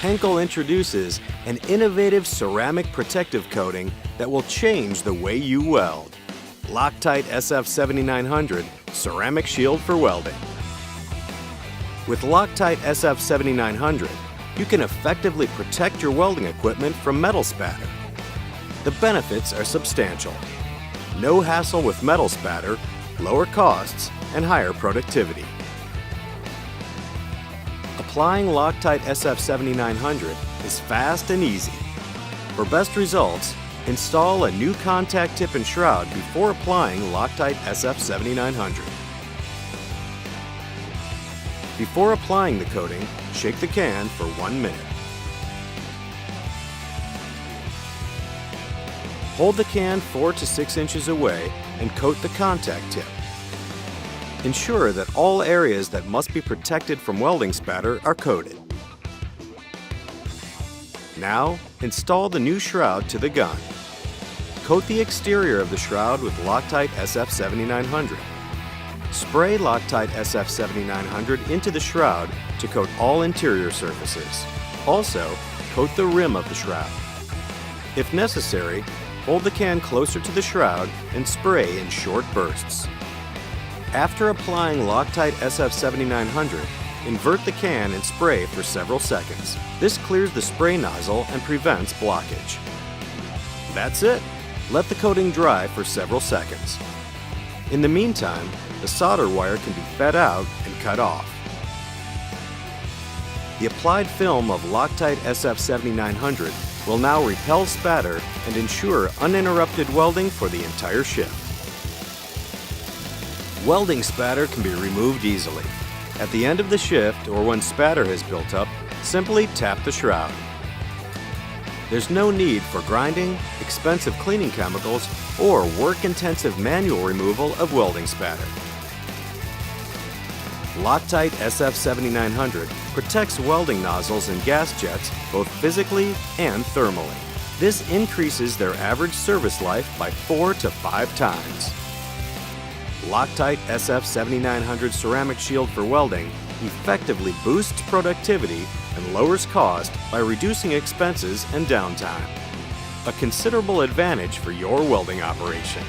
Henkel introduces an innovative ceramic protective coating that will change the way you weld. LOCTITE SF7900 Ceramic Shield for Welding. With LOCTITE SF7900, you can effectively protect your welding equipment from metal spatter. The benefits are substantial. No hassle with metal spatter, lower costs, and higher productivity. Applying LOCTITE SF7900 is fast and easy. For best results, install a new contact tip and shroud before applying LOCTITE SF7900. Before applying the coating, shake the can for 1 minute. Hold the can 4 to 6 inches away and coat the contact tip. Ensure that all areas that must be protected from welding spatter are coated. Now, install the new shroud to the gun. Coat the exterior of the shroud with LOCTITE SF7900. Spray LOCTITE SF7900 into the shroud to coat all interior surfaces. Also, coat the rim of the shroud. If necessary, hold the can closer to the shroud and spray in short bursts. After applying LOCTITE SF7900, invert the can and spray for several seconds. This clears the spray nozzle and prevents blockage. That's it. Let the coating dry for several seconds. In the meantime, the solder wire can be fed out and cut off. The applied film of LOCTITE SF7900 will now repel spatter and ensure uninterrupted welding for the entire shift. Welding spatter can be removed easily. At the end of the shift or when spatter has built up, simply tap the shroud. There's no need for grinding, expensive cleaning chemicals, or work-intensive manual removal of welding spatter. LOCTITE SF7900 protects welding nozzles and gas jets both physically and thermally. This increases their average service life by 4 to 5 times. LOCTITE SF7900 Ceramic Shield for Welding effectively boosts productivity and lowers cost by reducing expenses and downtime. A considerable advantage for your welding operation.